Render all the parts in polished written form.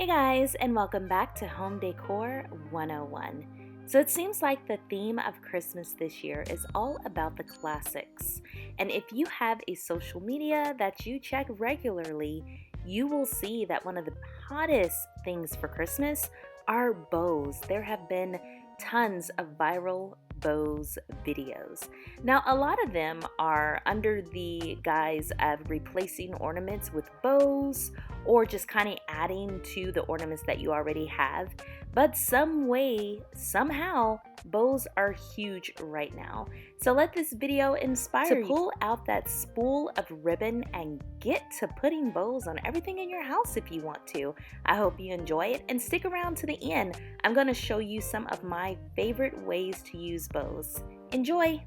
Guys, and welcome back to Home Decor 101. So it seems like the theme of Christmas this year is all about the classics. And if you have a social media that you check regularly, you will see that one of the hottest things for Christmas are bows. There have been tons of viral bows videos. Now, a lot of them are under the guise of replacing ornaments with bows or just kind of adding to the ornaments that you already have. But some way, somehow, bows are huge right now. So let this video inspire you to pull out that spool of ribbon and get to putting bows on everything in your house if you want to. I hope you enjoy it and stick around to the end. I'm going to show you some of my favorite ways to use bows. Enjoy!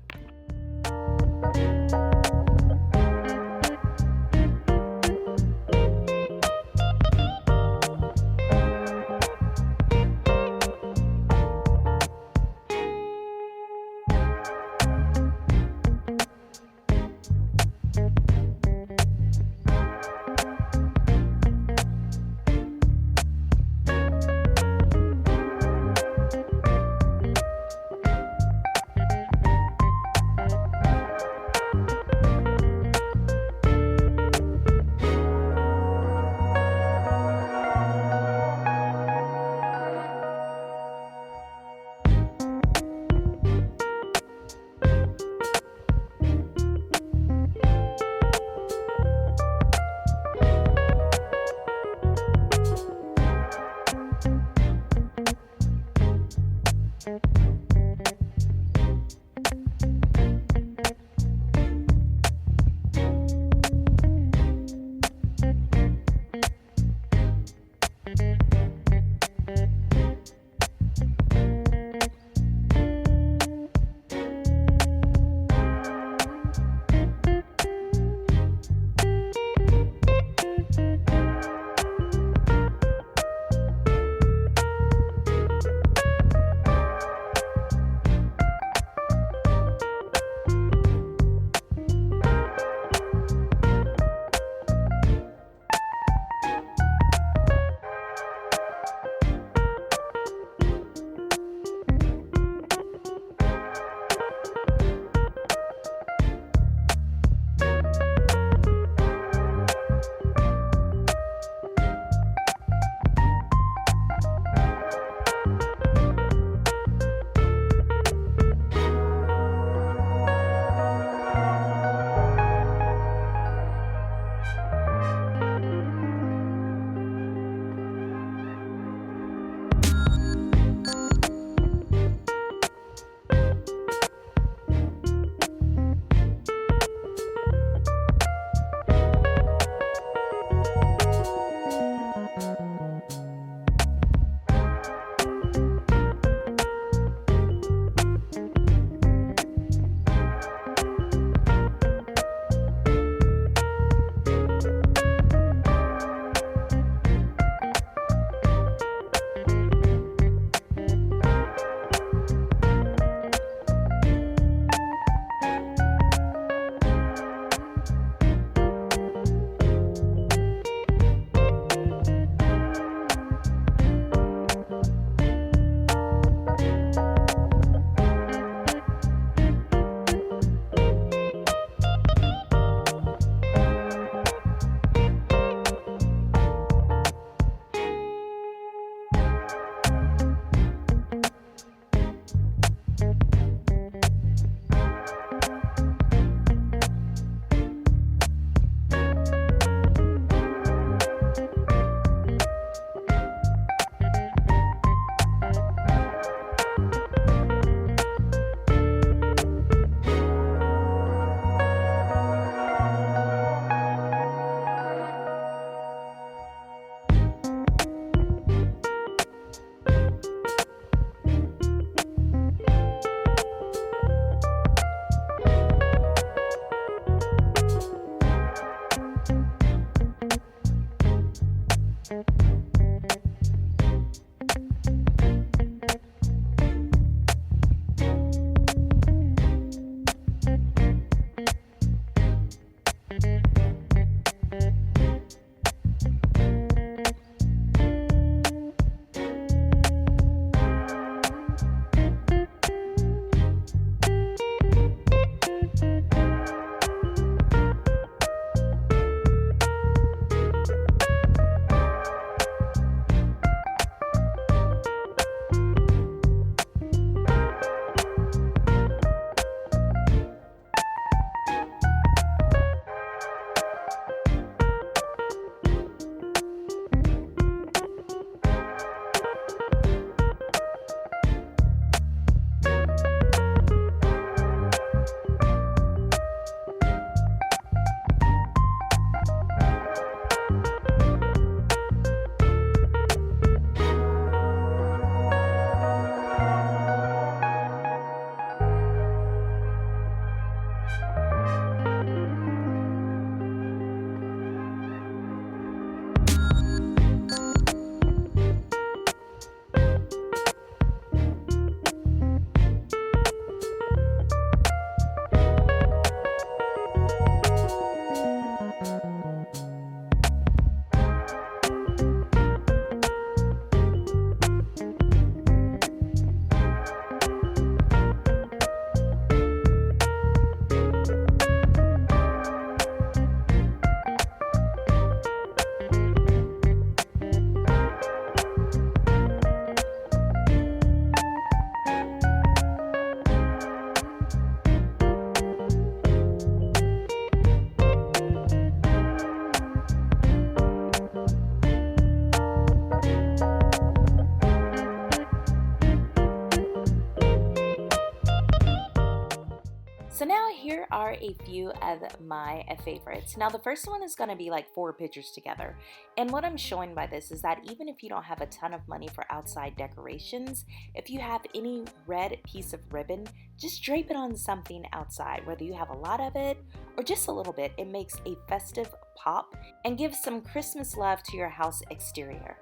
So now here are a few of my favorites. Now the first one is going to be like 4 pictures together. And what I'm showing by this is that even if you don't have a ton of money for outside decorations, if you have any red piece of ribbon, just drape it on something outside. Whether you have a lot of it or just a little bit, it makes a festive pop and gives some Christmas love to your house exterior.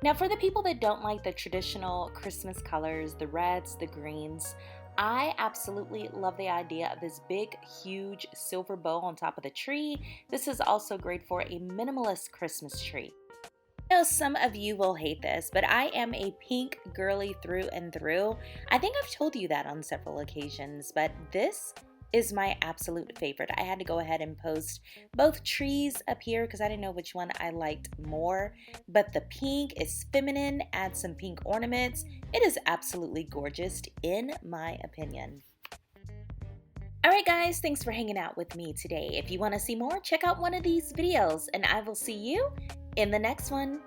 Now for the people that don't like the traditional Christmas colors, the reds, the greens, I absolutely love the idea of this big, huge silver bow on top of the tree. This is also great for a minimalist Christmas tree. I know some of you will hate this, but I am a pink girly through and through. I think I've told you that on several occasions, but this is my absolute favorite. I had to go ahead and post both trees up here because I didn't know which one I liked more, but the pink is feminine, add some pink ornaments. It is absolutely gorgeous in my opinion. Alright guys, thanks for hanging out with me today. If you want to see more, check out one of these videos and I will see you in the next one.